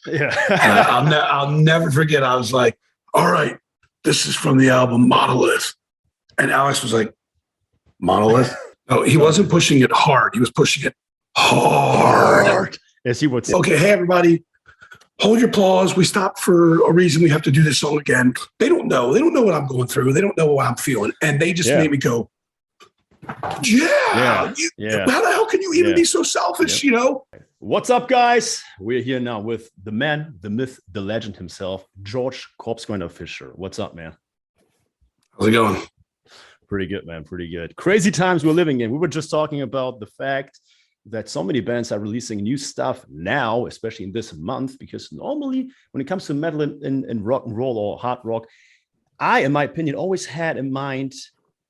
Yeah. I'll never forget. I was like, all right, this is from the album Monolith. And Alex was like, Monolith? No, he wasn't pushing it hard. He was pushing it hard. Yes, he would say. Okay, hey, everybody, hold your applause. We stopped for a reason. We have to do this song again. They don't know. They don't know what I'm going through. They don't know what I'm feeling. And they just made me go, how the hell can you even be so selfish, you know? What's up, guys? We're here now with the man, the myth, the legend himself, George Corpsegrinder Fisher. What's up, man? How's it going? Pretty good, man. Pretty good. Crazy times we're living in. We were just talking about the fact that so many bands are releasing new stuff now, especially in this month, because normally when it comes to metal and rock and roll or hard rock, I, in my opinion, always had in mind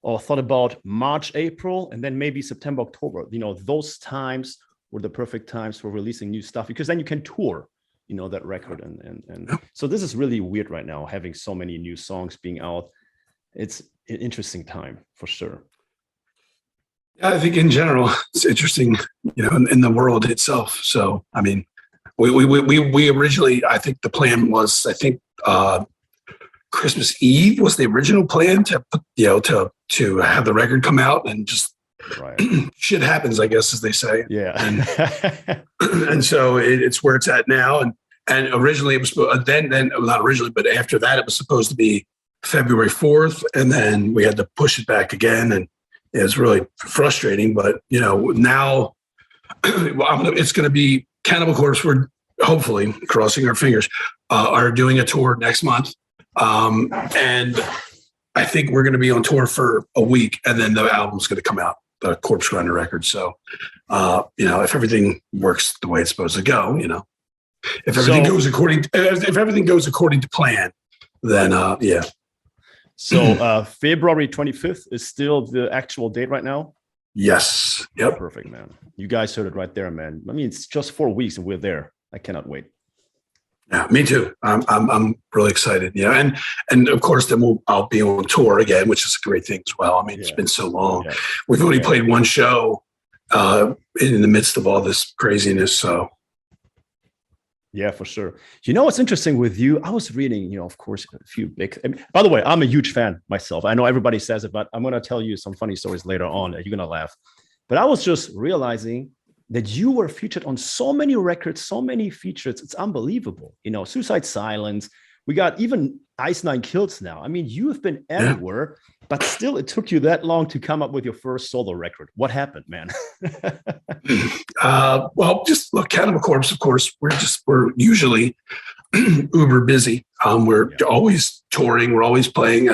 or thought about March, April, and then maybe September, October. You know, those times were the perfect times for releasing new stuff, because then you can tour, you know, that record. And so this is really weird right now, having so many new songs being out. It's an interesting time for sure. Yeah, I think in general, it's interesting, you know, in the world itself. So, I mean, we originally, I think the plan was, Christmas Eve was the original plan to, you know, to have the record come out, and just shit happens, I guess, as they say. Yeah. And so it's where it's at now. And originally it was then not originally, but after that it was supposed to be February 4th, and then we had to push it back again, and it was really frustrating. But you know, now it's going to be Cannibal Corpse. We're hopefully, crossing our fingers, are doing a tour next month. And I think we're going to be on tour for a week, and then the album's going to come out, the Corpsegrinder record. So, you know, if everything works the way it's supposed to go, you know, if everything goes according to plan, then yeah. So February 25th is still the actual date right now? Yes. Yep. Perfect, man. You guys heard it right there, man. I mean, it's just 4 weeks and we're there. I cannot wait. Yeah, me too. I'm really excited. Yeah, and of course, then I'll be on tour again, which is a great thing as well. I mean, it's been so long. Yeah. We've only played one show in the midst of all this craziness. So, yeah, for sure. You know what's interesting with you? I was reading, you know, of course, a few big. I mean, by the way, I'm a huge fan myself. I know everybody says it, but I'm going to tell you some funny stories later on. You're going to laugh. But I was just realizing that you were featured on so many records, so many features. It's unbelievable. You know, Suicide Silence. We got even Ice Nine Kills now. I mean, you have been everywhere, but still it took you that long to come up with your first solo record. What happened, man? Well, just look, Cannibal Corpse, of course, we're usually uber busy. We're always touring. We're always playing.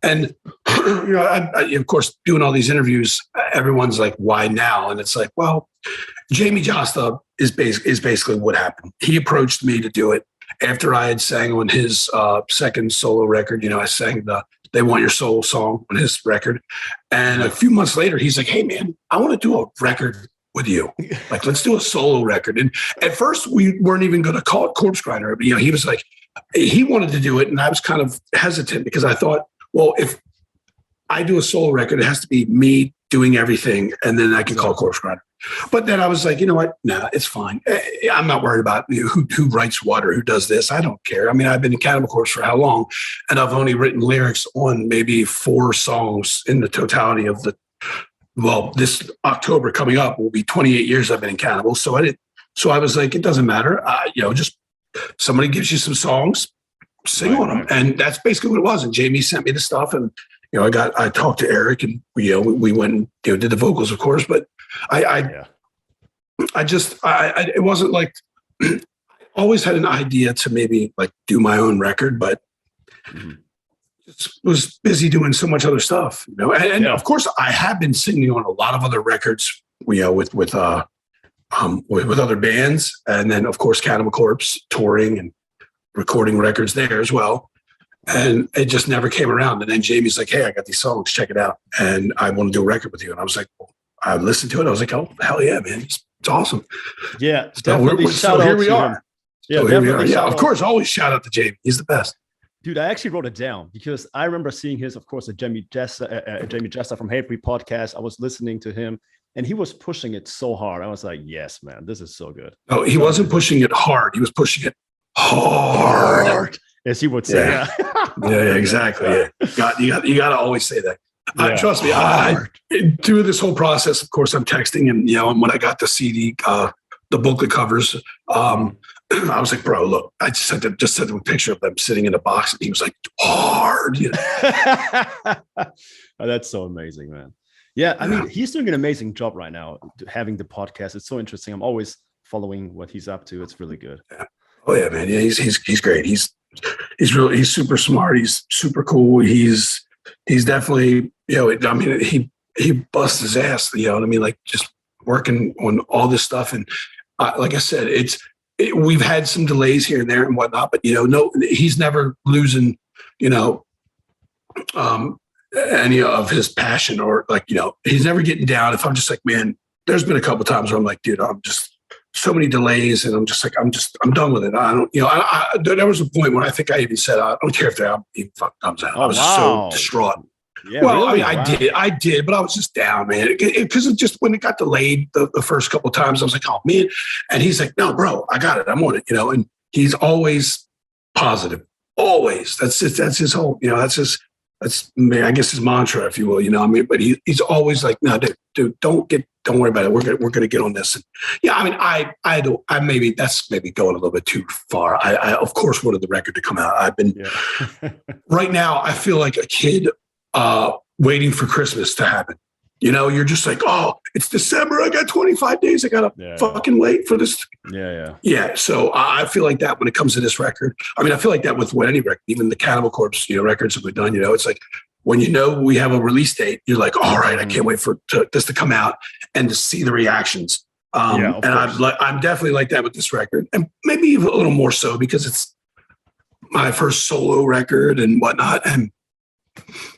And, you know, I, of course, doing all these interviews, everyone's like, why now? And it's like, well, Jamie Josta is basically what happened. He approached me to do it after I had sang on his second solo record. You know, I sang the They Want Your Soul song on his record. And a few months later, he's like, hey, man, I want to do a record with you. Like, let's do a solo record. And at first, we weren't even going to call it Corpsegrinder. But, you know, he was like, he wanted to do it. And I was kind of hesitant because I thought, well, if I do a solo record, it has to be me doing everything, and then I can call Corpsegrinder. But then I was like, you know what? Nah, it's fine. I'm not worried about who writes what or who does this. I don't care. I mean, I've been in Cannibal Corpse for how long? And I've only written lyrics on maybe 4 songs in the totality of this October coming up will be 28 years I've been in Cannibal. So I was like, it doesn't matter. You know, just somebody gives you some songs, sing on them. And that's basically what it was. And Jamie sent me the stuff, and, you know, I talked to Eric, and, you know, we went and, you know, did the vocals, of course, but it wasn't like, I always had an idea to maybe like do my own record, but just was busy doing so much other stuff, you know. And of course I have been singing on a lot of other records, you know, with other bands. And then of course Cannibal Corpse, touring and recording records there as well. And it just never came around. And then Jamie's like, hey, I got these songs, check it out. And I want to do a record with you. And I was like, well, I listened to it. I was like, oh, hell yeah, man. It's awesome. Yeah. So here we are. Yeah, yeah, of course. Always shout out to Jamie. He's the best. Dude, I actually wrote it down because I remember seeing his, of course, Jamie Jessa from Hatebreed podcast. I was listening to him, and he was pushing it so hard. I was like, yes, man, this is so good. No, he wasn't pushing it hard. He was pushing it hard, as he would say. Yeah. Yeah, exactly. Yeah. You got to always say that. Trust me, through this whole process, of course, I'm texting, and when I got the CD, the booklet covers, I was like, bro, look, I just sent him a picture of them sitting in a box, and he was like, hard. Oh, that's so amazing, man. Yeah, I mean, he's doing an amazing job right now, having the podcast. It's so interesting. I'm always following what he's up to. It's really good. Yeah. Oh yeah, man. Yeah, he's great. He's super smart. He's super cool. He's definitely, I mean, he busts his ass, you know what I mean? Like, just working on all this stuff. And like I said, we've had some delays here and there and whatnot, but no, he's never losing, any of his passion, or like, he's never getting down. If I'm just like, man, there's been a couple of times where I'm like, dude, I'm just so many delays, and I'm just like, I'm done with it. I don't, there was a point when I think I even said, I don't care if the album even comes out. I was just so distraught. Yeah, well, really? I did, but I was just down, man. Because it just, when it got delayed the first couple of times, I was like, oh man. And he's like, no, bro, I got it. I'm on it, and he's always positive. Always. That's his whole, that's I guess his mantra, if you will, but he's always like, no, dude, don't worry about it. We're going to get on this. And yeah, I mean, I maybe that's maybe going a little bit too far. I of course wanted the record to come out. I've been right now, I feel like a kid waiting for Christmas to happen. You're just like, oh, it's December. I got 25 days. I got to fucking wait for this. Yeah. So I feel like that when it comes to this record. I mean, I feel like that with any record, even the Cannibal Corpse, records that we've done, it's like when we have a release date, you're like, all right, I can't wait for this to come out and to see the reactions. And I'm definitely like that with this record, and maybe even a little more so because it's my first solo record and whatnot. And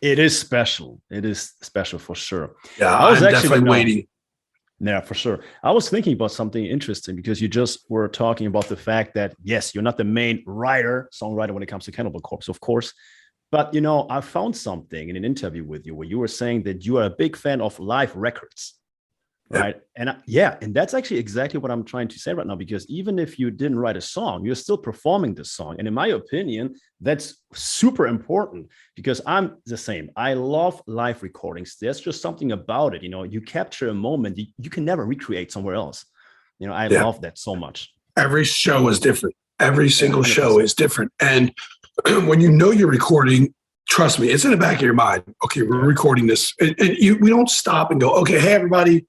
it is special. It is special for sure. Yeah, I was definitely waiting. Yeah, for sure. I was thinking about something interesting because you just were talking about the fact that, yes, you're not the main songwriter when it comes to Cannibal Corpse, of course. But, I found something in an interview with you where you were saying that you are a big fan of live records. Right. And and that's actually exactly what I'm trying to say right now, because even if you didn't write a song, you're still performing the song. And in my opinion, that's super important because I'm the same. I love live recordings. There's just something about it. You capture a moment you can never recreate somewhere else. I love that so much. Every show is different. Every single show is different. And when you're recording, trust me, it's in the back of your mind. Okay, we're recording this. And we don't stop and go, okay, hey, everybody,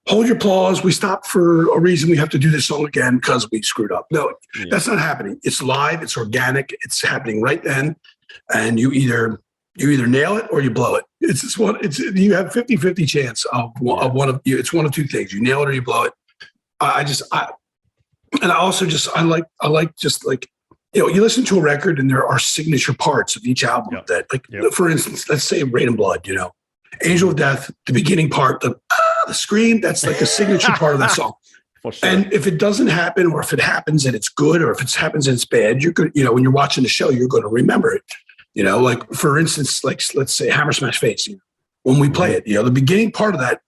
hold your applause. We stopped for a reason. We have to do this song again because we screwed up. No, that's not happening. It's live. It's organic. It's happening right then. And you either nail it or you blow it. It's just you have 50-50 chance of one of you. It's one of two things. You nail it or you blow it. I like you listen to a record and there are signature parts of each album that, for instance, let's say Rain and Blood, Angel of Death, the beginning part, the scream, that's like a signature part of that song. For sure. And if it doesn't happen, or if it happens and it's good, or if it happens and it's bad, you're good. When you're watching the show, you're going to remember it. Like for instance, like let's say Hammer Smash Face. When we play it, the beginning part of that,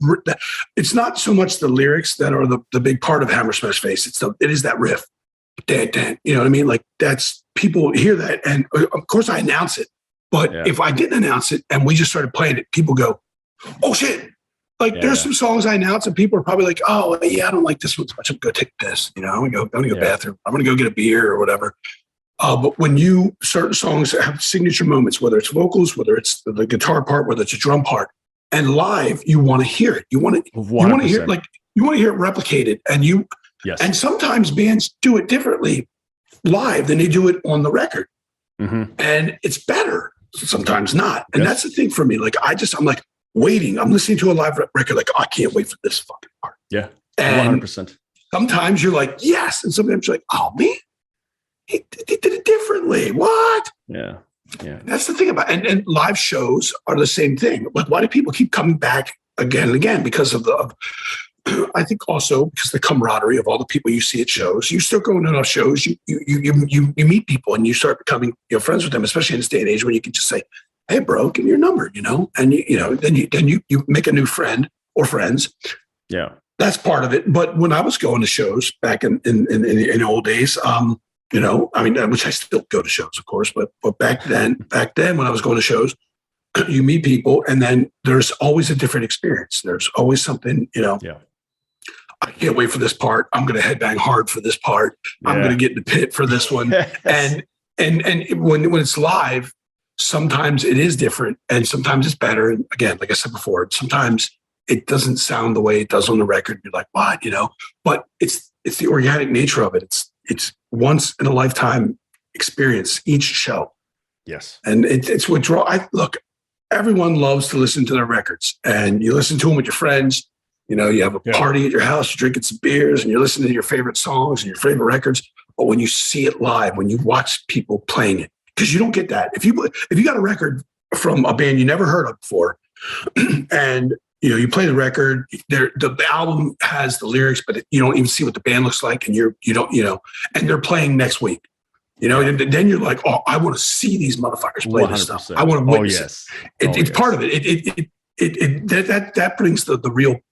it's not so much the lyrics that are the big part of Hammer Smash Face. It is that riff. Dan, dan, you know what I mean? Like that's, people hear that, and of course I announce it. But if I didn't announce it and we just started playing it, people go, oh shit. Like there's some songs I announce and people are probably like, oh yeah, I don't like this one so much. I'm going to take this, I'm going to go bathroom. I'm going to go get a beer or whatever. But when certain songs have signature moments, whether it's vocals, whether it's the guitar part, whether it's a drum part, and live, you want to hear it. You want to hear it, you want to hear it replicated. And and sometimes bands do it differently live than they do it on the record. Mm-hmm. And it's better. Sometimes not. And that's the thing for me. Like I'm like waiting. I'm listening to a live record. Like, oh, I can't wait for this fucking part. Yeah. And 100%. Sometimes you're like, yes. And sometimes you're like, oh man, he did it differently. What? Yeah. Yeah. That's the thing about, and live shows are the same thing. Like, why do people keep coming back again and again? Because of I think also because the camaraderie of all the people you see at shows. You start going to enough shows, you meet people and you start becoming friends with them, especially in this day and age when you can just say, hey bro, give me your number, and then you make a new friend or friends. Yeah. That's part of it. But when I was going to shows back in old days, you know, I mean, which I still go to shows, of course, but back then when I was going to shows, you meet people, and then there's always a different experience. There's always something, you know. Yeah. I can't wait for this part. I'm going to headbang hard for this part. I'm going to get in the pit for this one. Yes. And when it's live, sometimes it is different, and sometimes it's better. And again, like I said before, sometimes it doesn't sound the way it does on the record. You're like, what, you know? But it's the organic nature of it. It's once in a lifetime experience each show. Yes, and it's what look. Everyone loves to listen to their records, and you listen to them with your friends. You know, you have a party at your house, you're drinking some beers, and you're listening to your favorite songs and your favorite records. But when you see it live, when you watch people playing it, because you don't get that. If you got a record from a band you never heard of before, and you know you play the record, the album has the lyrics, but you don't even see what the band looks like, and you don't, you know, and they're playing next week. You know, and then you're like, oh, I want to see these motherfuckers play 100%. This stuff. I want to witness it. It's part of it. That brings the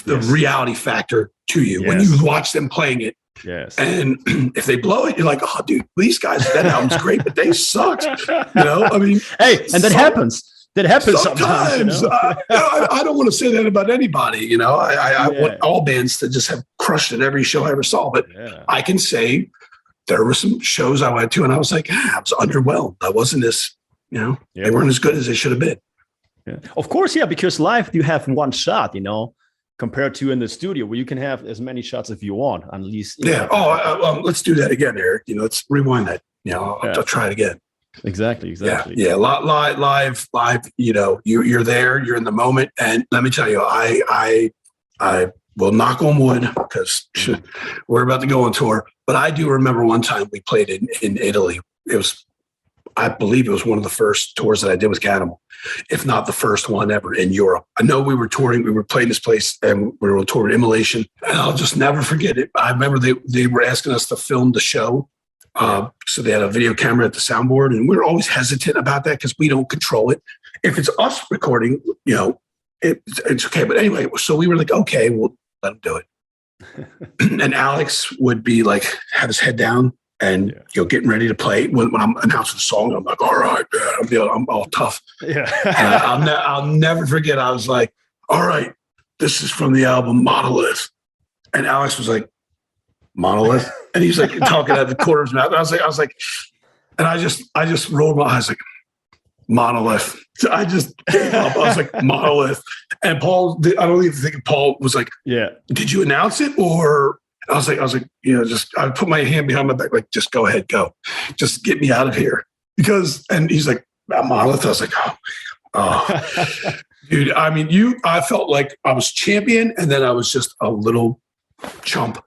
reality factor to you when you watch them playing it. Yes. And if they blow it, you're like, oh, dude, these guys, that album's great, but they suck. You know, I mean, hey, and that happens. That happens sometimes. You know? I don't want to say that about anybody. You know, I want all bands to just have crushed it every show I ever saw. But I can say there were some shows I went to, and I was like, I was underwhelmed. I wasn't as, you know, they weren't as good as they should have been. Yeah. Of course, because live you have one shot, you know, compared to in the studio where you can have as many shots if you want, at least. Let's do that again, Eric. You know, let's rewind that. You know, I'll try it again. Exactly. Yeah. Live. You know, you're there. You're in the moment, and let me tell you, I will knock on wood because we're about to go on tour. But I do remember one time we played in Italy. I believe it was one of the first tours that I did with Cannibal, if not the first one ever in Europe. I know we were touring, we were playing this place, and we were touring Immolation, and I'll just never forget it. I remember they were asking us to film the show. So they had a video camera at the soundboard, and we were always hesitant about that because we don't control it. If it's us recording, you know, it's okay. But anyway, so we were like, okay, we'll let them do it. And Alex would be like, have his head down and you know, getting ready to play. When I'm announcing the song, I'm like, all right, man, I'm all tough. Yeah. And I'll never forget. I was like, all right, this is from the album Monolith. And Alex was like, Monolith? And he's like talking out of the corner of his mouth. And I was like, and I just rolled my eyes like, Monolith. So I just gave up. I was like, Monolith. And Paul, I don't even think Paul was like, did you announce it? Or I was like, you know, I put my hand behind my back, like, just go ahead, go. Just get me out of here. And he's like, Monolith. I was like, oh. Dude, I mean, I felt like I was champion, and then I was just a little chump,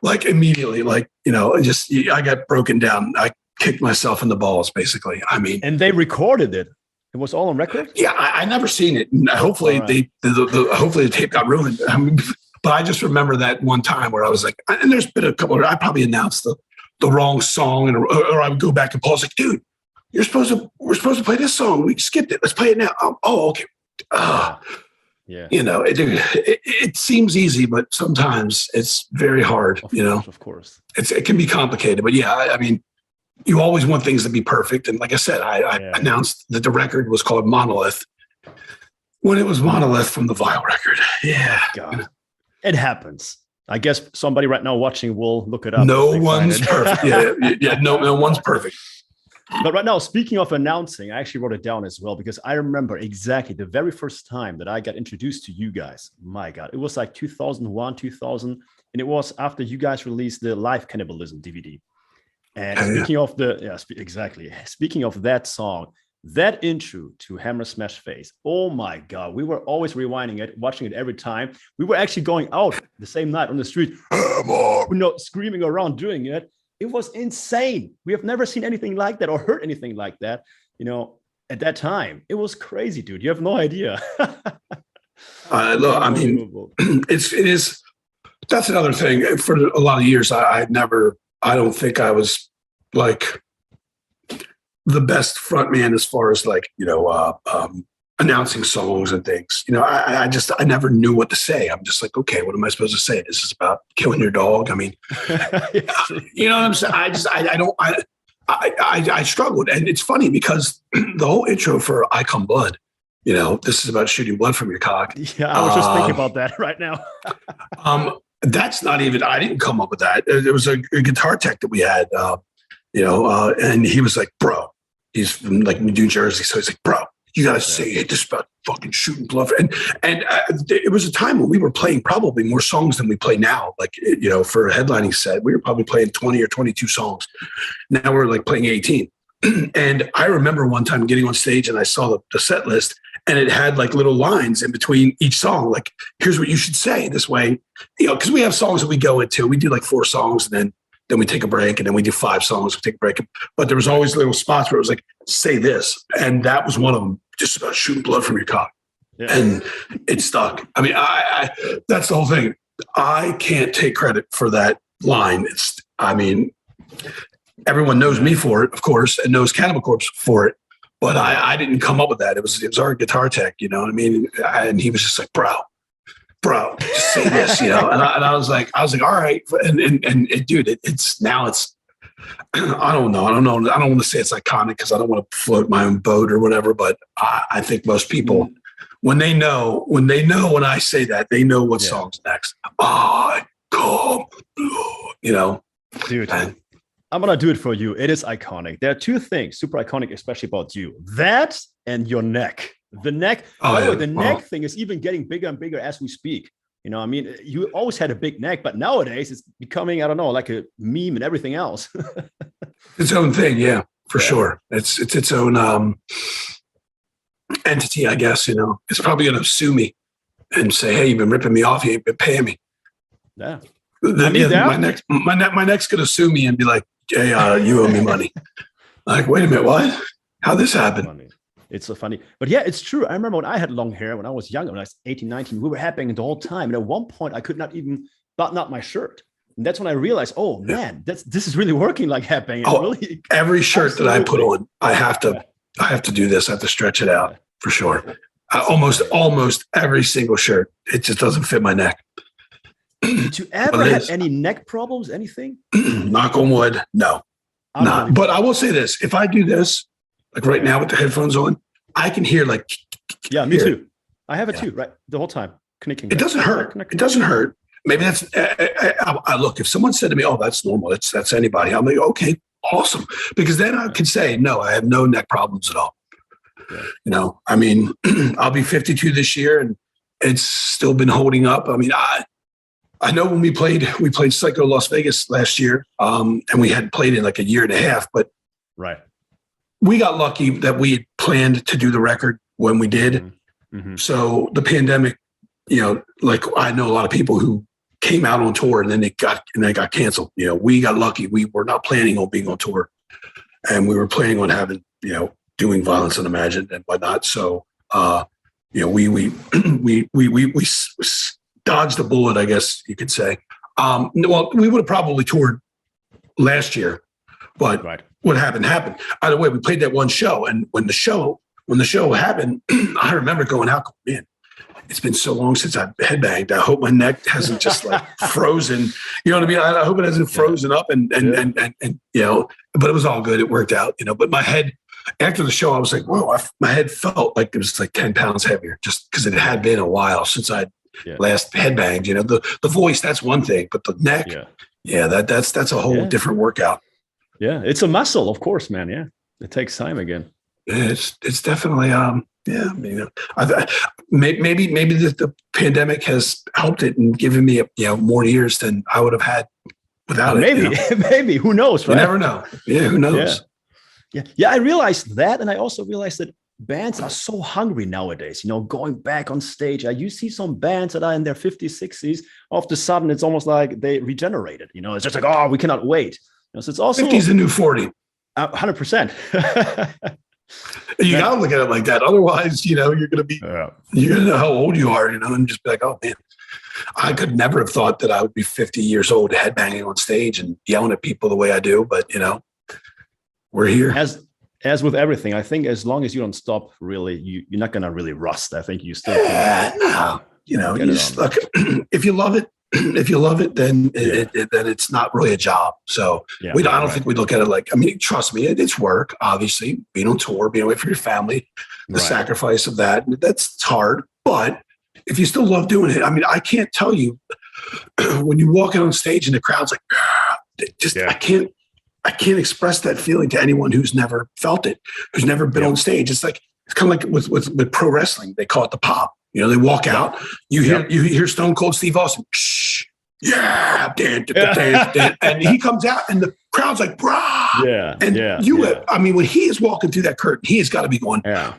like immediately, like, you know, I got broken down. I kicked myself in the balls, basically. I mean, and they recorded it. It was all on record. Yeah, I never seen it. Hopefully, hopefully the tape got ruined. I mean, but I just remember that one time where I was like, and there's been a couple. I probably announced the wrong song, or I would go back and Paul's like, dude, we're supposed to play this song. We skipped it. Let's play it now. Oh, okay. Yeah. You know, it seems easy, but sometimes it's very hard. Of course. It can be complicated, but yeah, I mean, you always want things to be perfect. And like I said, I announced that the record was called Monolith when it was Monolith from the Vile record. Yeah. God. It happens. I guess somebody right now watching will look it up. No one's perfect. No one's perfect. But right now, speaking of announcing, I actually wrote it down as well, because I remember exactly the very first time that I got introduced to you guys. My God, it was like 2001, 2000. And it was after you guys released the Live Cannibalism DVD. And speaking of speaking of that song, that intro to Hammer Smash Face, oh my God, we were always rewinding it, watching it every time. We were actually going out the same night on the street, screaming around doing it. It was insane. We have never seen anything like that or heard anything like that, you know, at that time. It was crazy, dude. You have no idea. Look, I mean, it is. That's another thing. For a lot of years, I don't think I was like the best frontman as far as like, you know, announcing songs and things. You know, I never knew what to say. I'm just like, okay, what am I supposed to say? This is about killing your dog. I mean, you know what I'm saying? I struggled. And it's funny because the whole intro for I Come Blood, you know, this is about shooting blood from your cock. Yeah, I was just thinking about that right now. That's not even, I didn't come up with that. There was a guitar tech that we had, and he was like, bro, he's from like New Jersey. So he's like, bro, you got to say this about fucking shooting blood. And it was a time when we were playing probably more songs than we play now. Like, you know, for a headlining set, we were probably playing 20 or 22 songs. Now we're like playing 18. And I remember one time getting on stage and I saw the set list, and it had like little lines in between each song. Like, here's what you should say this way, you know, because we have songs that we go into. We do like 4 songs, and then we take a break, and then we do 5 songs, we take a break. But there was always little spots where it was like, say this. And that was one of them, just about shooting blood from your cock. Yeah. And it stuck. I mean, I that's the whole thing. I can't take credit for that line. Everyone knows me for it, of course, and knows Cannibal Corpse for it. But I didn't come up with that. It was our guitar tech, you know what I mean? And he was just like, bro, just say this, you know? And I was like, all right. And dude, it's I don't know. I don't want to say it's iconic because I don't want to float my own boat or whatever. But I think most people, when I say that, they know what song's next. I come, you know? Dude. I'm going to do it for you. It is iconic. There are 2 things super iconic, especially about you. That and your neck. The neck. The neck thing is even getting bigger and bigger as we speak. You know, I mean, you always had a big neck, but nowadays it's becoming, I don't know, like a meme and everything else. Its own thing. Yeah, for sure. It's its own entity, I guess, you know. It's probably going to sue me and say, hey, you've been ripping me off. You ain't been paying me. Yeah. My neck's going to sue me and be like, hey, you owe me money. Like, wait a minute, what? How'd this happen? It's so funny. But yeah, it's true. I remember when I had long hair, when I was younger, when I was 18, 19, we were happening the whole time. And at one point, I could not even button up my shirt. And that's when I realized, oh, man, this is really working like headbanging. Really, every shirt that I put on, I have to do this. I have to stretch it out for sure. Almost every single shirt. It just doesn't fit my neck. Did you ever have any neck problems, anything? Knock on wood, no. But I will say this. If I do this, like right now with the headphones on, I can hear like... Yeah, me too. I have it too, right? The whole time. Connecting. It doesn't hurt. It doesn't hurt. Maybe that's... I look, if someone said to me, oh, that's normal. That's anybody. I'm like, okay, awesome. Because then I could say, no, I have no neck problems at all. Yeah. You know, I mean, I'll be 52 this year and it's still been holding up. I mean, I know when we played Psycho Las Vegas last year, and we had played in like a year and a half, but we got lucky that we had planned to do the record when we did. Mm-hmm. So the pandemic, you know, like I know a lot of people who came out on tour and then they got canceled. You know, we got lucky. We were not planning on being on tour, and we were planning on having, you know, doing Violence Unimagined and whatnot. So, you know, we dodged a bullet, I guess you could say. Well, we would have probably toured last year, but what happened. Either way, we played that one show, and when the show happened, I remember going out, man, it's been so long since I've headbanged. I hope my neck hasn't just like frozen. You know what I mean? I hope it hasn't frozen up and you know. But it was all good. It worked out, you know. But my head after the show, I was like, whoa! My head felt like it was like 10 pounds heavier, just because it had been a while since I'd last headbanged. You know, the voice, that's one thing, but the neck, that's a whole different workout. Yeah, it's a muscle, of course, man. Yeah, it takes time again. It's definitely you know, maybe the pandemic has helped it and given me more years than I would have had without it. Maybe, you know? Maybe, who knows? Right? You never know. Yeah, who knows? Yeah. I realized that, and I also realized that bands are so hungry nowadays. You know, going back on stage, you see some bands that are in their 50s, 60s. All of a sudden, it's almost like they regenerated. You know, it's just like, oh, we cannot wait. You know, so it's also 50 is the new 40. 100%. You gotta look at it like that. Otherwise, you know, you're gonna know how old you are, you know, and just be like, oh man, I could never have thought that I would be 50 years old headbanging on stage and yelling at people the way I do. But you know, we're here. as with everything, I think as long as you don't stop, really, you're not gonna really rust. I think you still can. No, you know, you just look. If you love it, then then it's not really a job. So I don't think we look at it like. I mean, trust me, it's work. Obviously, being on tour, being away from your family, the sacrifice of that's hard. But if you still love doing it, I mean, I can't tell you when you walk out on stage and the crowd's like, I can't express that feeling to anyone who's never felt it, who's never been on stage. It's kind of like with pro wrestling. They call it the pop. You know, they walk out, you hear Stone Cold Steve Austin, and he comes out, and the crowd's like, brah. I mean, when he is walking through that curtain, he has got to be going, that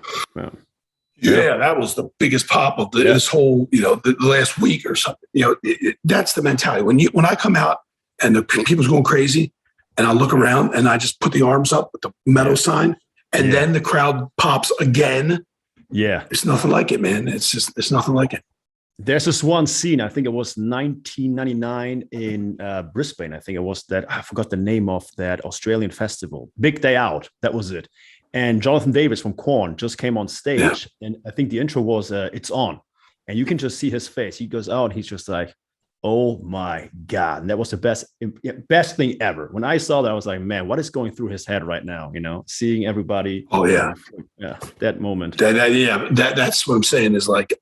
was the biggest pop of this whole, you know, the last week or something. You know, that's the mentality. When I come out and the people's going crazy, and I look around and I just put the arms up with the metal sign, and then the crowd pops again. Yeah. It's nothing like it, man. It's nothing like it. There's this one scene, I think it was 1999 in Brisbane. I think it was that, I forgot the name of that Australian festival. Big Day Out. That was it. And Jonathan Davis from Korn just came on stage. And I think the intro was, It's On. And you can just see his face. He goes out and he's just like, oh my God. And that was the best thing ever. When I saw that, I was like, man, what is going through his head right now? You know, seeing everybody. Oh yeah. That moment. That's what I'm saying is like,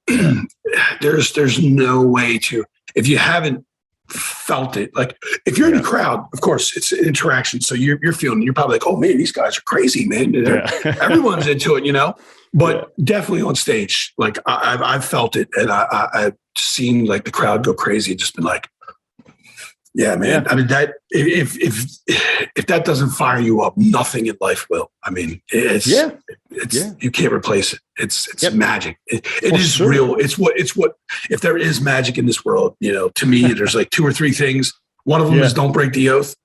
there's no way to, if you haven't felt it, like if you're in the crowd, of course it's an interaction. So you're feeling, you're probably like, oh man, these guys are crazy, man. Everyone's into it, you know, but definitely on stage, like I've felt it, and I've seen like the crowd go crazy and just been like, yeah, man. I mean, that if that doesn't fire you up, nothing in life will. I mean, it's you can't replace it. It's magic. It is real. It's what if there is magic in this world, you know, to me, there's like 2 or 3 things. One of them is Don't Break the Oath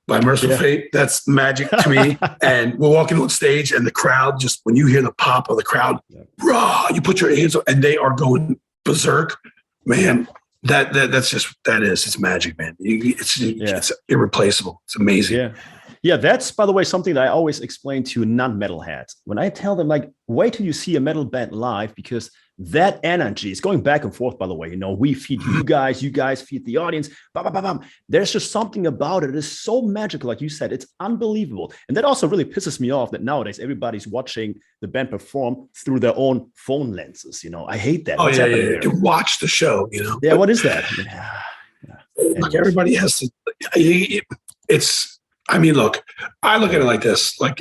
by Merciful Fate. That's magic to me. And we're walking on stage, and the crowd, just when you hear the pop of the crowd, rah, you put your hands up and they are going berserk, man. It's magic, man. It's irreplaceable. It's amazing. Yeah, that's, by the way, something that I always explain to non-metal heads. When I tell them, like, wait till you see a metal band live, because that energy is going back and forth, by the way. You know, we feed you guys feed the audience. There's just something about it. It is so magical, like you said. It's unbelievable. And that also really pisses me off that nowadays everybody's watching the band perform through their own phone lenses. You know, I hate that. To watch the show, you know. Yeah, what is that? Like everybody has to. I mean, look, I look at it like this. Like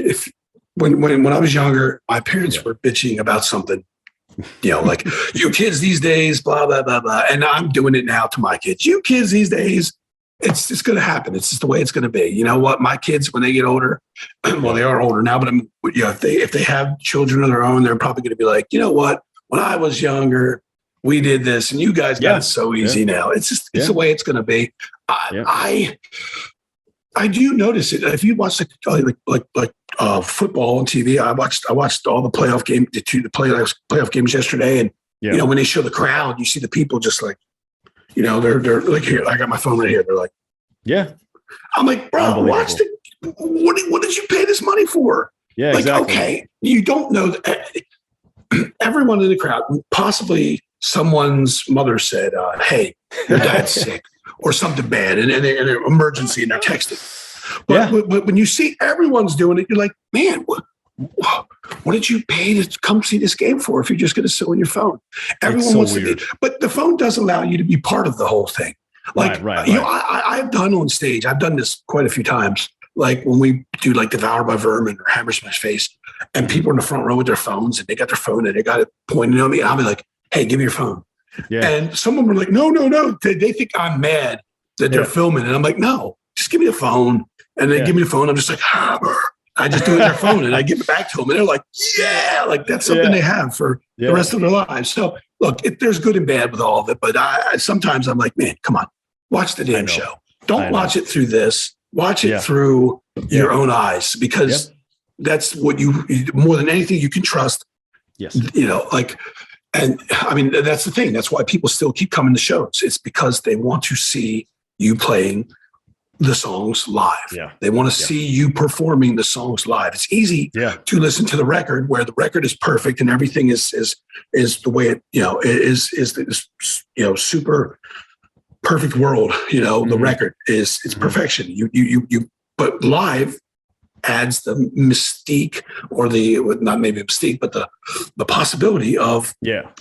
when I was younger, my parents were bitching about something, you know, like you kids these days, blah, blah, blah, blah. And I'm doing it now to my kids. You kids these days, it's going to happen. It's just the way it's going to be. You know what? My kids, when they get older, well, they are older now, but if they have children of their own, they're probably going to be like, you know what? When I was younger, we did this, and you guys got it so easy now. It's just, it's the way it's going to be. I do notice it. If you watch like football on TV, I watched all the playoff playoff games yesterday, and you know, when they show the crowd, you see the people just like, you know, they're like, here, I got my phone right here. They're like, I'm like, bro, watch what did you pay this money for? Yeah, like, exactly. Okay, you don't know that everyone in the crowd, possibly someone's mother said, hey, your dad's sick. Or something bad, and an emergency, and they're texting. But when you see everyone's doing it, you're like, man, what did you pay to come see this game for if you're just going to sit on your phone? Everyone wants to be, but the phone does allow you to be part of the whole thing. Like, you know, I've done on stage, I've done this quite a few times. Like when we do like Devoured by Vermin or Hammer Smash Face, and people in the front row with their phones, and they got their phone and they got it pointed at me, and I'll be like, hey, give me your phone. And someone were like, no. They think I'm mad that they're filming. And I'm like, no, just give me the phone. And they give me the phone. I'm just like, I just do it on their phone, and I give it back to them. And they're like, yeah, like that's something they have for the rest of their lives. So look, there's good and bad with all of it. But sometimes I'm like, man, come on, watch the damn show. Don't watch it through this. Watch it through your own eyes, because that's what you, more than anything, you can trust. Yes. You know, like, and I mean, that's the thing. That's why people still keep coming to shows. It's because they want to see you playing the songs live. Yeah. They want to see you performing the songs live. It's easy to listen to the record where the record is perfect and everything is the way it, is super perfect world. The record it's perfection. But live adds the mystique, or not maybe mystique, but the possibility of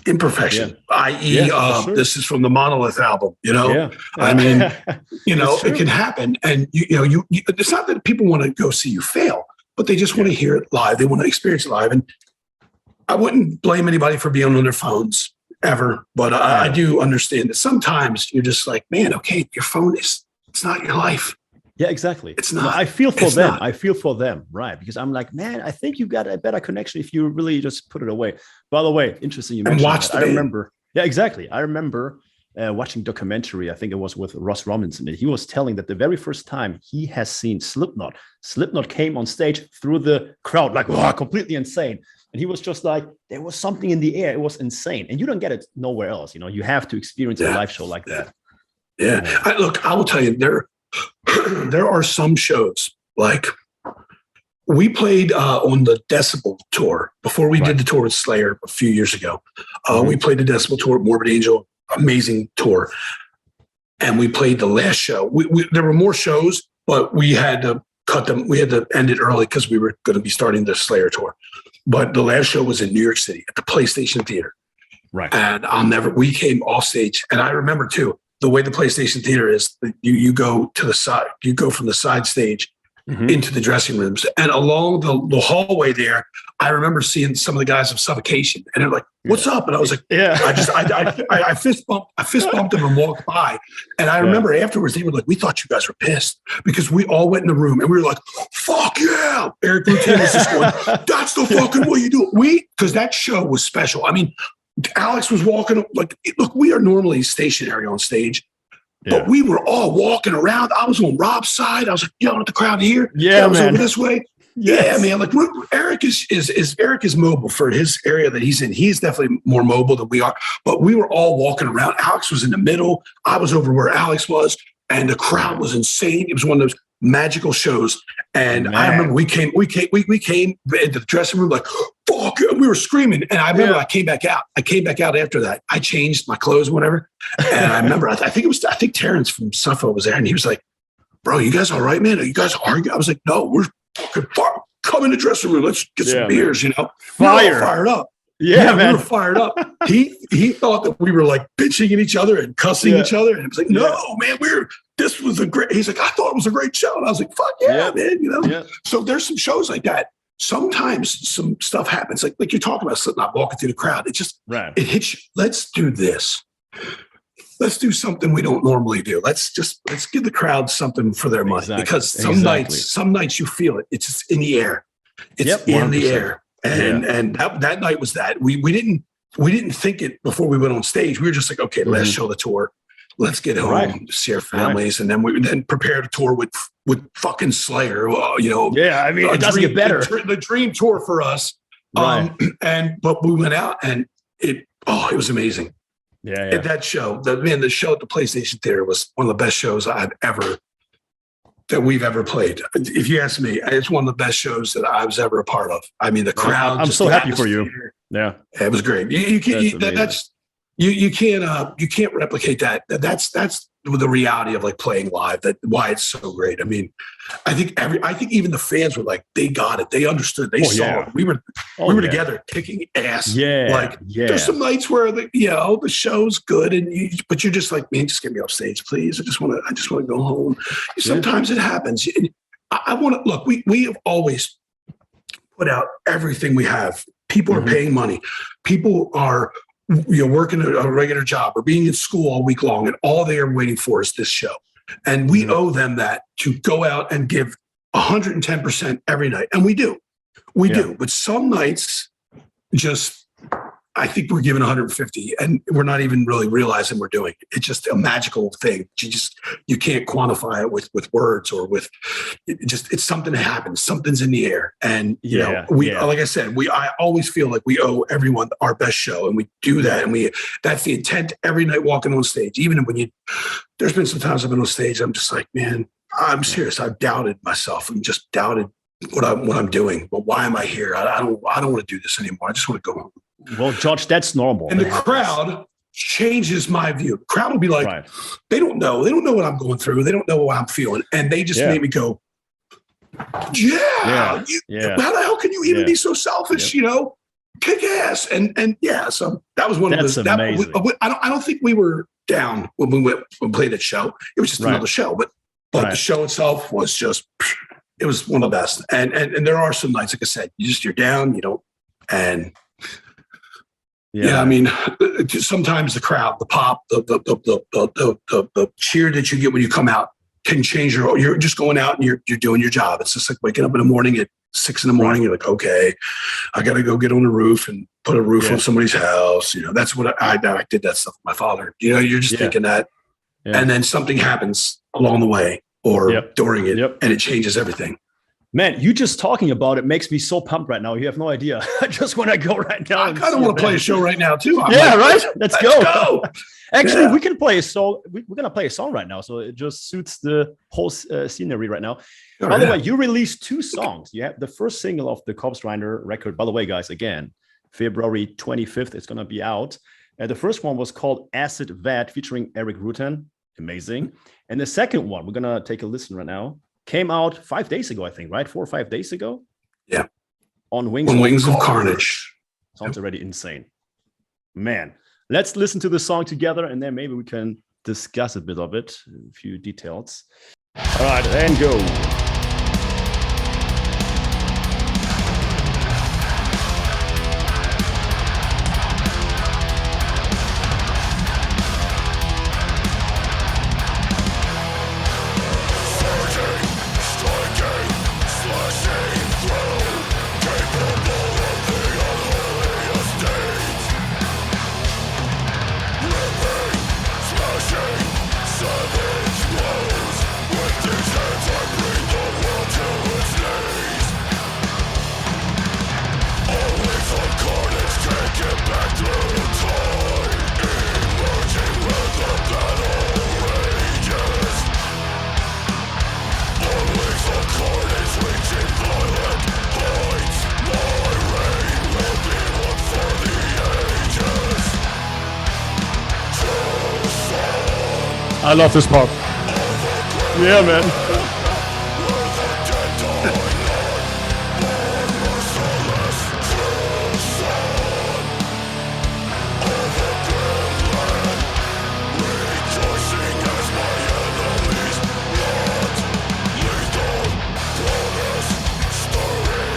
imperfection, i.e. this is from the Monolith album, I mean, it can happen. And it's not that people want to go see you fail, but they just want to hear it live. They want to experience it live. And I wouldn't blame anybody for being on their phones ever, but I do understand that sometimes you're just like, man, okay, your phone it's not your life. Yeah, exactly. It's not. I feel for them. I feel for them, right? Because I'm like, man, I think you've got a better connection if you really just put it away. By the way, interesting you mentioned that. I remember. Yeah, exactly. I remember watching documentary. I think it was with Ross Robinson, and he was telling that the very first time he has seen Slipknot came on stage through the crowd, like, wow, completely insane. And he was just like, there was something in the air. It was insane, and you don't get it nowhere else. You have to experience a live show like that. Yeah. Look, I will tell you, there are some shows, like we played on the Decibel tour before we did the tour with Slayer a few years ago. We played the Decibel tour, Morbid Angel, amazing tour. And we played the last show. There were more shows, but we had to cut them. We had to end it early because we were going to be starting the Slayer tour. But the last show was in New York City at the PlayStation Theater. Right. And we came off stage. And I remember too, the way the PlayStation Theater is, you go to the side, you go from the side stage into the dressing rooms, and along the hallway there, I remember seeing some of the guys of Suffocation, and they're like, "What's up?" And I was like, I fist bumped them and walked by, and I remember afterwards they were like, "We thought you guys were pissed," because we all went in the room and we were like, "Fuck yeah!" Eric Lutin was just going, "That's the fucking way you do it." Because that show was special. I mean, Alex was walking, like, look, we are normally stationary on stage, but we were all walking around. I was on Rob's side. I was like yelling at the crowd here. Yeah, I was over this way. Yes. Yeah, man. Like Eric is mobile for his area that he's in. He's definitely more mobile than we are. But we were all walking around. Alex was in the middle. I was over where Alex was, and the crowd was insane. It was one of those magical shows. And I remember we came into the dressing room like, fuck, we were screaming. And I remember I came back out. After that. I changed my clothes, whatever. And I remember, I think Terrence from Suffolk was there, and he was like, "Bro, you guys all right, man? Are you guys arguing?" I was like, "No, we're fucking come in the dressing room. Let's get some beers, We're all fired up. Yeah, man. We were fired up. He thought that we were like bitching at each other and cussing each other. And it was like, no, man, this was he's like, I thought it was a great show. And I was like, fuck yeah, man. So there's some shows like that. Sometimes some stuff happens. Like you're talking about Slipknot walking through the crowd. It just, it hits you. Let's do this. Let's do something we don't normally do. Let's give the crowd something for their money, because some nights you feel it. It's just in the air. It's in the air. And that night was that. We didn't think it before we went on stage. We were just like, okay, let's show the tour. Let's get home to see our families, and then we prepare to tour with fucking Slayer. I mean, it doesn't get better. The dream tour for us. But we went out, and it was amazing. That show, the show at the PlayStation Theater was one of the best shows that we've ever played. If you ask me, it's one of the best shows that I was ever a part of. I mean, the crowd. I'm so happy for you. Yeah, it was great. You can't replicate that. That's the reality of like playing live. That why it's so great. I mean, I think even the fans were like, they got it. They understood. They saw it. We were together kicking ass. There's some nights where the show's good, but you're just like, man, just get me off stage, please. I just want to go home. Sometimes it happens. I want to look. We have always put out everything we have. People are paying money. People are working a regular job or being in school all week long, and all they are waiting for is this show. And we owe them that, to go out and give 110% every night. And we do. We do. But some nights I think we're giving 150, and we're not even really realizing we're doing it. It's just a magical thing. You can't quantify it with words or with it's something that happens. Something's in the air. And like I said, I always feel like we owe everyone our best show, and we do that. And that's the intent every night walking on stage. Even when there's been some times I've been on stage, I'm just like, man, I'm serious. I've doubted myself and just doubted what I'm doing. But why am I here? I don't want to do this anymore. I just want to go home. Well, George, that's normal. And the crowd changes my view. The crowd will be like, they don't know. They don't know what I'm going through. They don't know what I'm feeling. And they just made me go, how the hell can you even be so selfish? You know, kick ass. And so that was one of the, amazing. I don't think we were down when we played that show. It was just another show, but the show itself was just, it was one of the best. And there are some nights, like I said, you're down, you don't, and I mean, sometimes the crowd, the pop, the cheer that you get when you come out can change you're just going out and you're doing your job. It's just like waking up in the morning at 6 a.m. You're like, okay, I got to go get on the roof and put a roof on somebody's house. You know, that's what I did that stuff with my father. You know, you're just thinking that, and then something happens along the way or during it, and it changes everything. Man, you just talking about it makes me so pumped right now. You have no idea. I just want to go right now. I kind of want to play a show right now too. Right. Let's go. Actually, we can play a song. We're going to play a song right now. So it just suits the whole scenery right now. By the way, you released 2 songs. You have the first single of the Corpsegrinder record. By the way, guys, again, February 25th, it's going to be out. The first one was called Acid Vat featuring Eric Rutan. Amazing. And the second one, we're going to take a listen right now. Came out 5 days ago, I think, right? 4 or 5 days ago? Yeah. On Wings of Carnage. Sounds already insane. Man, let's listen to the song together and then maybe we can discuss a bit of it, a few details. All right, and go. I love this part. Yeah, man.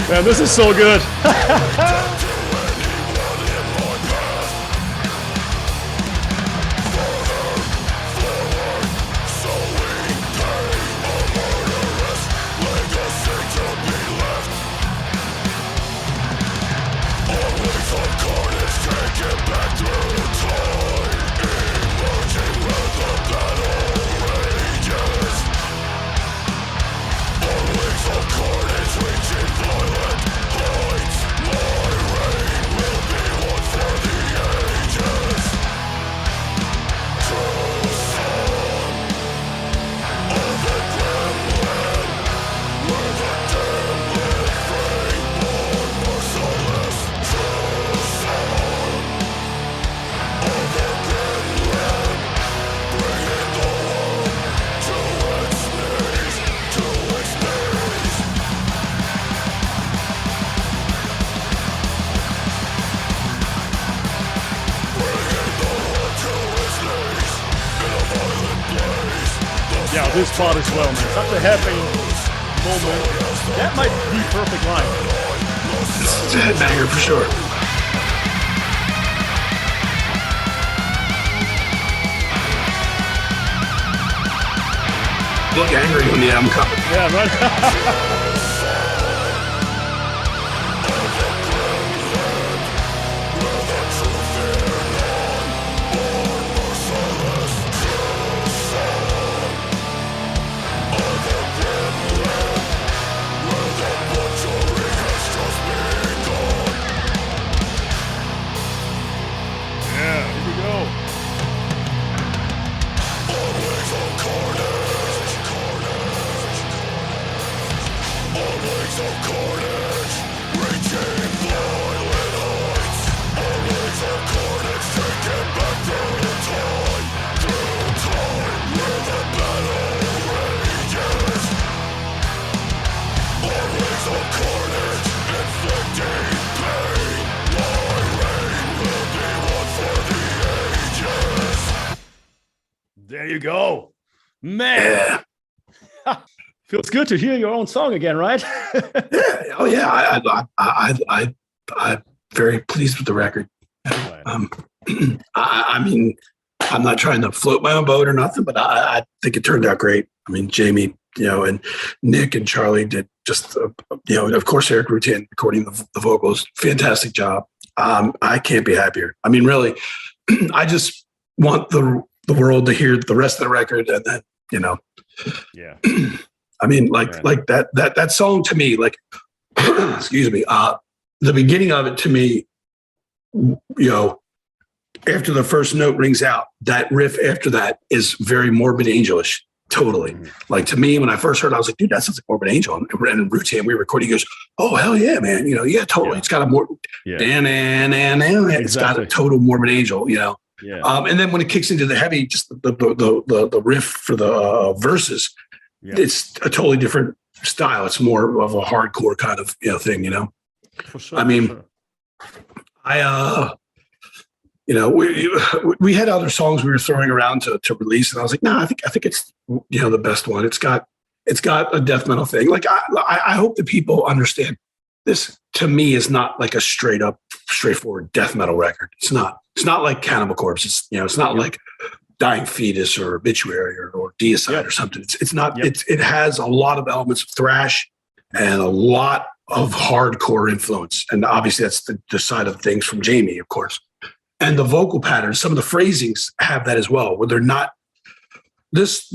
Man, this is so good. Yeah, this part as well, man. Such a happy moment. That might be perfect line. It's a headbanger for sure. Look angry when the album comes. Yeah, right. There you go, man. Feels good to hear your own song again, right? Yeah. Oh yeah. I'm very pleased with the record. Right. I mean, I'm not trying to float my own boat or nothing, but I think it turned out great. I mean, Jamie, and Nick and Charlie did just, of course, Eric Rutan recording the vocals. Fantastic job. I can't be happier. I mean, really, I just want the world to hear the rest of the record, and then, Yeah. I mean, like that song to me, like, excuse me, the beginning of it to me, after the first note rings out, that riff after that is very Morbid Angelish. Totally. Mm-hmm. Like, to me, when I first heard it, I was like, dude, that sounds like Morbid Angel. And Rutan, we recorded, he goes, oh, hell yeah, man. Yeah, totally. Yeah. It's got a more, it's got a total Morbid Angel, Yeah. And then when it kicks into the heavy, just the riff for the verses, it's a totally different style. It's more of a hardcore kind of thing, For sure, I mean, we had other songs we were throwing around to release, and I was like, no, I think it's the best one. It's got a death metal thing. Like, I hope that people understand this. To me, is not like a straightforward death metal record. It's not like Cannibal Corpse. It's not like Dying Fetus or Obituary or Deicide or something. It's not. It has a lot of elements of thrash and a lot of hardcore influence, and obviously that's the side of things from Jamie, of course. And the vocal patterns, some of the phrasings have that as well, where they're not. This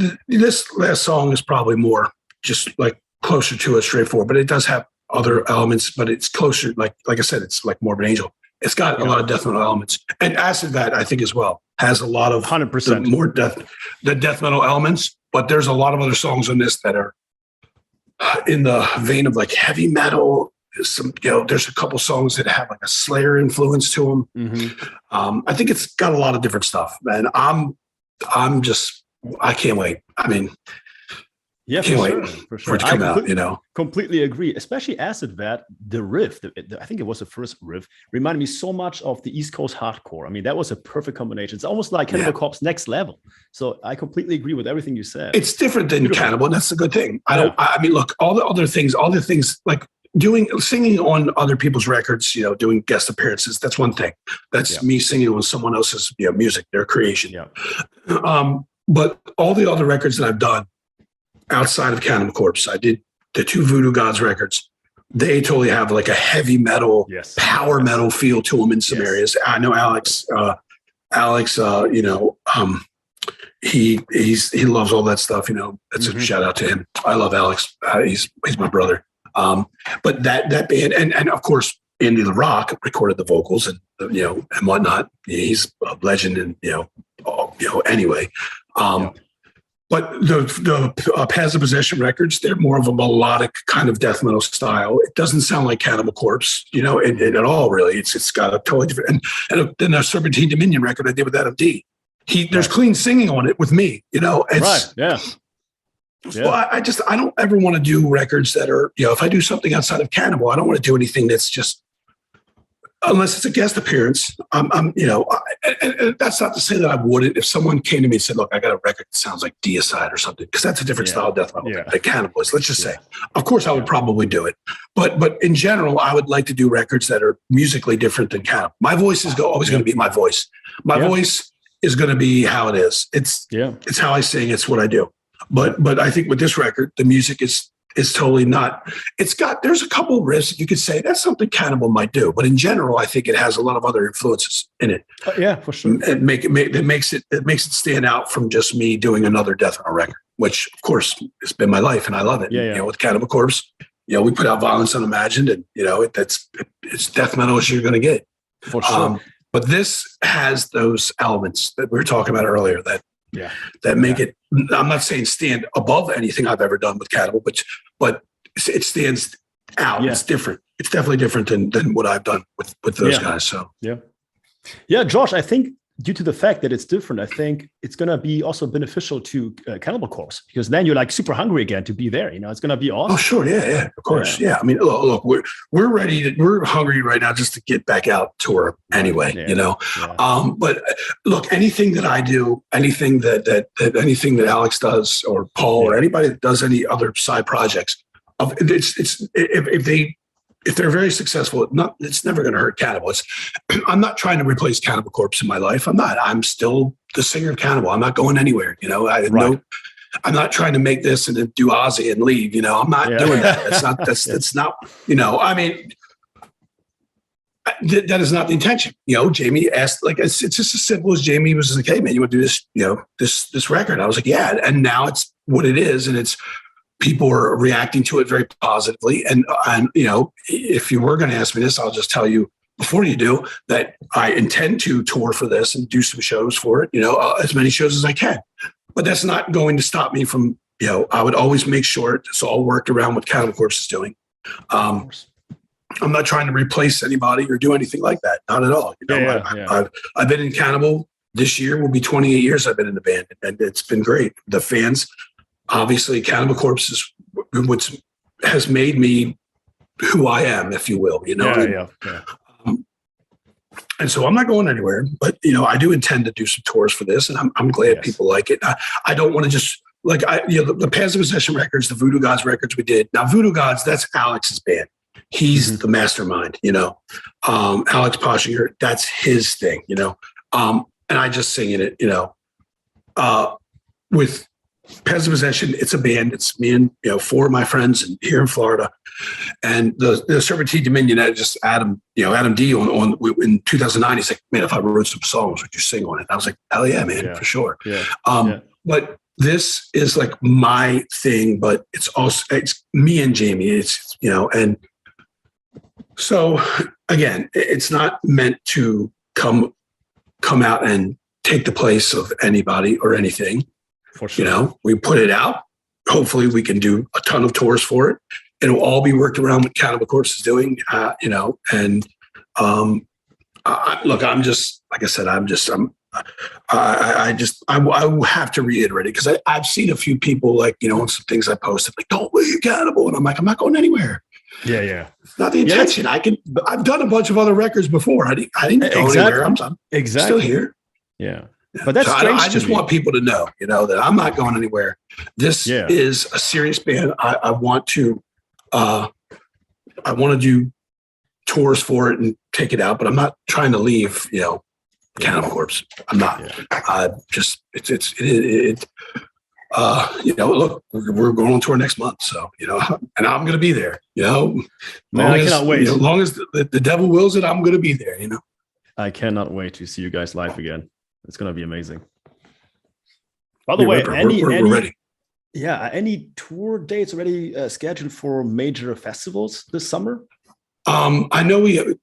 last song is probably more just like closer to a straightforward, but it does have other elements. But it's closer, like I said, it's like Morbid Angel. It's got a lot of death metal elements, and Acid Vat, I think, as well, has a lot of 100% more death metal elements. But there's a lot of other songs on this that are in the vein of like heavy metal. There's a couple songs that have like a Slayer influence to them. Mm-hmm. I think it's got a lot of different stuff, and I can't wait. I mean, can't wait for it to come out. Completely agree. Especially Acid Vat, the riff. I think it was the first riff. Reminded me so much of the East Coast hardcore. I mean, that was a perfect combination. It's almost like Cannibal Corpse next level. So I completely agree with everything you said. It's different than Cannibal, and that's a good thing. I mean, look, all the things like singing on other people's records, doing guest appearances, that's one thing. That's me singing on someone else's music, their creation. But all the other records that I've done outside of Cannibal Corpse, I did the 2 Voodoo Gods records. They totally have like a heavy metal, power metal feel to them in some areas. I know Alex, he loves all that stuff. That's a shout out to him. I love Alex. He's my brother. But that band, and of course, Andy the Rock recorded the vocals and whatnot. He's a legend, and anyway. But the Paths of Possession records, they're more of a melodic kind of death metal style. It doesn't sound like Cannibal Corpse, at all, really. It's got a totally different. And then the Serpentine Dominion record I did with Adam D. There's clean singing on it with me. It's right. Yeah. Well, I don't ever want to do records that are, if I do something outside of Cannibal, I don't want to do anything that's just, unless it's a guest appearance. And that's not to say that I wouldn't. If someone came to me and said, look, I got a record that sounds like Deicide or something, because that's a different style of death metal than Cannibal is, let's just say. Of course, I would probably do it. But in general, I would like to do records that are musically different than Cannibal. My voice is always going to be my voice. My voice is going to be how it is. It's how I sing. It's what I do. But I think with this record, the music is totally not. There's a couple riffs that you could say that's something Cannibal might do, but in general, I think it has a lot of other influences in it. For sure. It makes it stand out from just me doing another death metal record, which of course has been my life and I love it. With Cannibal Corpse, we put out Violence Unimagined, and it's death metal as you're going to get. For sure. But this has those elements that we were talking about earlier that make it. I'm not saying stand above anything I've ever done with Cannibal, but it stands out. It's different. It's definitely different than what I've done with those guys. So yeah, Josh, I think due to the fact that it's different, I think it's going to be also beneficial to Cannibal Corpse, because then you're like super hungry again to be there. It's going to be awesome. Oh, sure. Yeah, of course. Yeah. I mean, look, we're ready we're hungry right now just to get back out tour anyway, Yeah. But look, anything that I do, anything that Alex does, or Paul, or anybody that does any other side projects, if they're very successful, it's never going to hurt Cannibal. I'm not trying to replace Cannibal Corpse in my life. I'm not. I'm still the singer of Cannibal. I'm not going anywhere. I'm not trying to make this and then do Ozzy and leave. I'm not doing that. That's not. I mean, that is not the intention. Jamie asked, like, it's just as simple as Jamie was like, "Hey, man, you want to do this? This record?" I was like, "Yeah," and now it's what it is, and it's. People are reacting to it very positively. And if you were going to ask me this, I'll just tell you before you do that I intend to tour for this and do some shows for it, as many shows as I can. But that's not going to stop me from, I would always make sure it's all worked around what Cannibal Corpse is doing. I'm not trying to replace anybody or do anything like that. Not at all. I've been in Cannibal. This year will be 28 years I've been in the band, and it's been great. The fans, obviously, Cannibal Corpse is what has made me who I am, if you will. And so I'm not going anywhere, but I do intend to do some tours for this, and I'm glad people like it. I don't want to just like the Pants of Possession records, the Voodoo Gods records we did. Now, Voodoo Gods, that's Alex's band. He's the mastermind. Alex Poshinger, that's his thing. And I just sing in it. With Pez of Possession, it's a band. It's me and 4 of my friends here in Florida, and the Serpentine Dominion. Just Adam D on in 2009. He's like, "Man, if I wrote some songs, would you sing on it?" I was like, "Hell yeah, man, for sure." But this is like my thing, but it's me and Jamie. It's and so again, it's not meant to come out and take the place of anybody or anything. For sure. We put it out. Hopefully we can do a ton of tours for it. It'll all be worked around what Cannibal Corpse is doing, and look, I'm just, like I said, I have to reiterate it because I've seen a few people like, on some things I posted, like, "Don't leave Cannibal." And I'm like, I'm not going anywhere. Yeah. It's not the intention. I've done a bunch of other records before. I didn't go anywhere. I'm still here. Yeah. But that's strange. I just want people to know, that I'm not going anywhere. This is a serious band. I want to do tours for it and take it out, but I'm not trying to leave, Cannibal Corpse. I'm not. Look, we're going on tour next month, so and I'm going to be there. Man, I cannot wait. As long as the devil wills it, I'm going to be there. I cannot wait to see you guys live again. It's going to be amazing. By the way, we're ready. Yeah, any tour dates already scheduled for major festivals this summer? I know we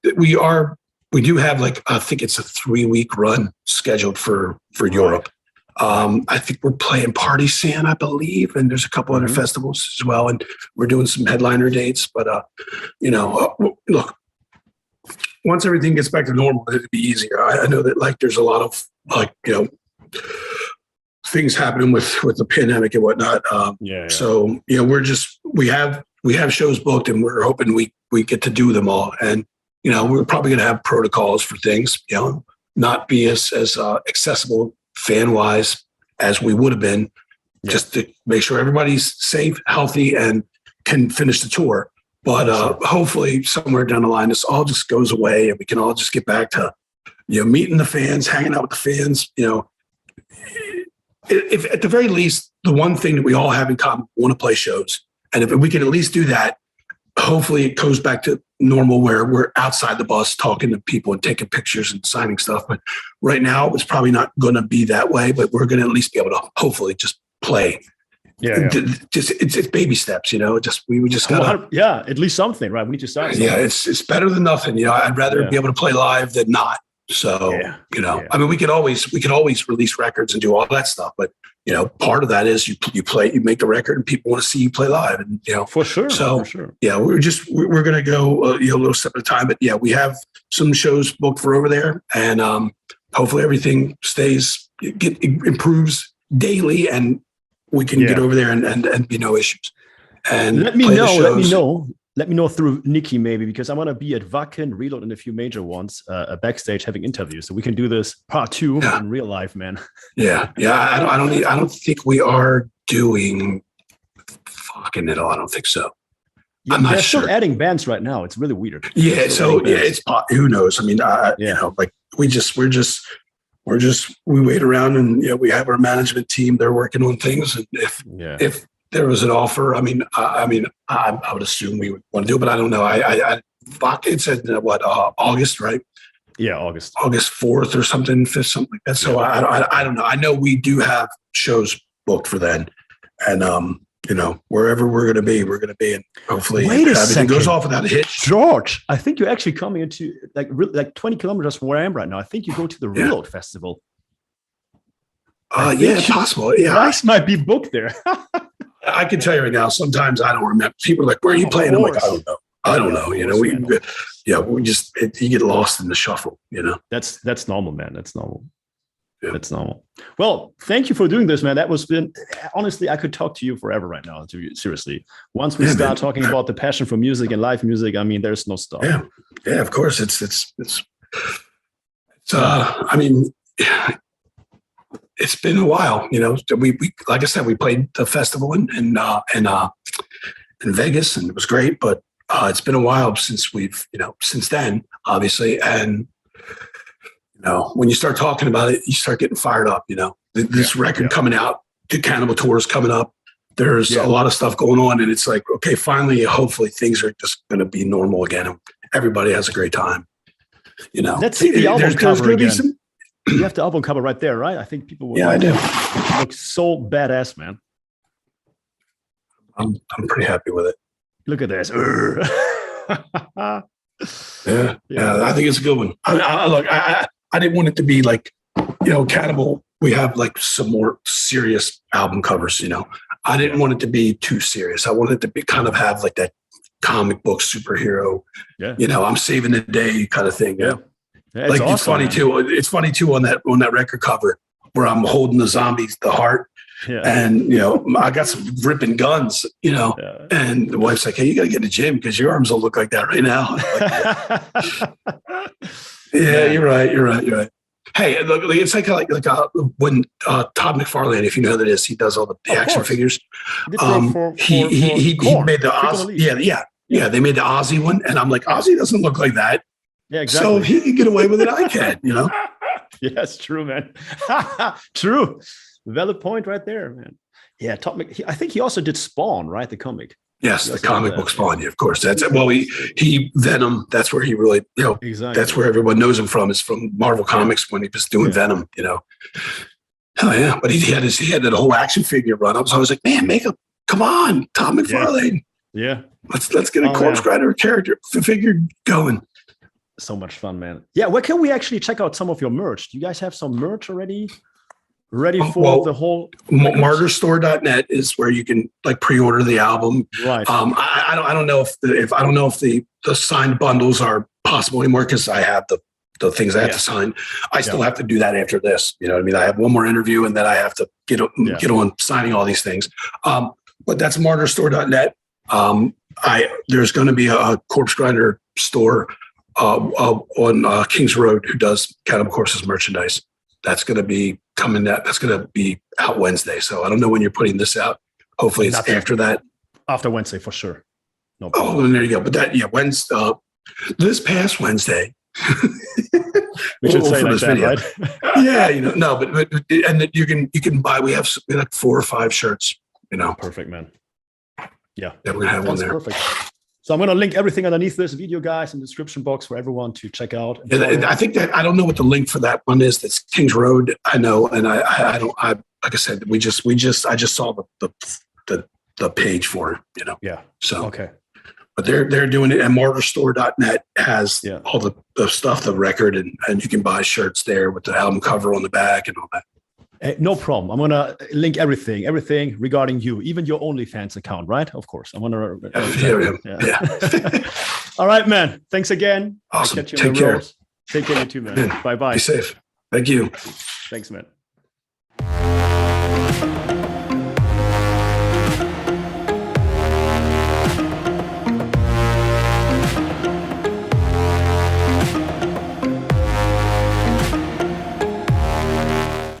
do have, like, I think it's a 3-week run scheduled for Europe. I think we're playing Party San, I believe, and there's a couple other festivals as well, and we're doing some headliner dates. But look, once everything gets back to normal, it'll be easier. I know that, like, there's a lot of things happening with the pandemic and whatnot. So we have shows booked, and we're hoping we get to do them all. And we're probably going to have protocols for things. Not be as accessible fan wise as we would have been, just to make sure everybody's safe, healthy, and can finish the tour. But hopefully somewhere down the line, this all just goes away and we can all just get back to, meeting the fans, hanging out with the fans. If at the very least, the one thing that we all have in common, want to play shows. And if we can at least do that, hopefully it goes back to normal where we're outside the bus talking to people and taking pictures and signing stuff. But right now it's probably not going to be that way, but we're going to at least be able to hopefully just play. It's baby steps, we just gotta, at least something, right? We need to start something. It's better than nothing. I'd rather be able to play live than not. So I mean, we could always release records and do all that stuff, but part of that is you make the record and people want to see you play live, and for sure. So we're gonna go a little step at a time, but we have some shows booked for over there, and hopefully everything improves daily, and we can get over there and be no issues. And let me know. Let me know through Nikki maybe, because I want to be at Wacken, Reload, and a few major ones backstage having interviews, so we can do this part 2 in real life, man. Yeah. I don't think we are doing fucking it all. I don't think so. Yeah, they're still adding bands right now. It's really weird. Yeah. So it's who knows? I mean, you know, like we wait around, and we have our management team. They're working on things, and if there was an offer, I would assume we would want to do it, but I don't know. It said August, right? Yeah, August 4th or something, 5th, something like that. So I don't know. I know we do have shows booked for then, and wherever we're going to be, and hopefully everything goes off without a hitch. George, I think you're actually coming into like 20 kilometers from where I am right now. I think you go to the Reload Festival. Possible. Yeah, Rice might be booked there. I can tell you right now, sometimes I don't remember. People are like, where are you playing? I'm like, I don't know. We just, you get lost in the shuffle, That's normal, man. That's normal. Yeah. That's normal. Well, thank you for doing this, man. Honestly, I could talk to you forever right now. Seriously. Once we start talking about the passion for music and live music, there's no stop. Yeah. Yeah, of course. It's been a while, we like I said, we played the festival in Vegas, and it was great, but it's been a while since since then, obviously. And, when you start talking about it, you start getting fired up, this record coming out, the Cannibal tour is coming up. There's a lot of stuff going on, and it's like, okay, finally, hopefully things are just going to be normal again. And everybody has a great time, Let's see the album cover again. You have the album cover right there, right? I think people will. Yeah, I do. It looks so badass, man. I'm pretty happy with it. Look at this. Yeah, I think it's a good one. I didn't want it to be like, Cannibal. We have like some more serious album covers. I didn't want it to be too serious. I wanted it to be kind of have like that comic book superhero. Yeah. I'm saving the day kind of thing. Yeah. Like awesome, it's funny too. It's funny too on that record cover where I'm holding the zombies, the heart, and I got some ripping guns, and the wife's like, "Hey, you got to get in the gym because your arms don't look like that right now." You're right. Hey, look, it's like when Todd McFarlane, if you know who that is, he does all the action figures. He made the Ozzy. Yeah, they made the Ozzy one, and I'm like, Ozzy doesn't look like that. Yeah, exactly. So if he can get away with it, I can, Yes, true, man. True. Valid point right there, man. Yeah, I think he also did Spawn, right? The comic. Yes, the comic book Spawn. Yeah, of course. That's he Venom. That's where he really, exactly. That's where everyone knows him from. Is from Marvel Comics when he was doing Venom. Oh yeah, but he had that whole action figure run. I was like, man, come on, Tom McFarlane. Yeah. Let's get a Corpsegrinder character figure going. So much fun, man. Yeah, where can we actually check out some of your merch? Do you guys have some merch already ready for the whole martyrstore.net is where you can like pre-order the album. Right. I don't know if the signed bundles are possible anymore because I have the things I have to sign. I still have to do that after this. You know what I mean? I have one more interview and then I have to get on signing all these things. But that's martyrstore.net. There's going to be a Corpsegrinder store on Kings Road who does Cannibal Corpse's merchandise. That's going to be coming out. That's going to be out Wednesday. So I don't know when you're putting this out. Hopefully it's after that. After Wednesday for sure. No problem. Oh, and there you go. But Wednesday, this past Wednesday. We should say like that, right? Yeah, but and you can buy. We have like 4 or 5 shirts. Perfect, man. Yeah, we're gonna have one there. Perfect. So I'm going to link everything underneath this video, guys, in the description box for everyone to check out. I think that I don't know what the link for that one is. That's Kings Road. I know, and I don't. Like I said, I just saw the page for it. Yeah. So okay. But they're doing it, and martyrstore.net has all the stuff, the record, and you can buy shirts there with the album cover on the back and all that. No problem. I'm going to link everything regarding you, even your OnlyFans account, right? Of course. I'm going to. Yeah. All right, man. Thanks again. Awesome. Take care. Take care, you too, man. Bye-bye. Be safe. Thank you. Thanks, man.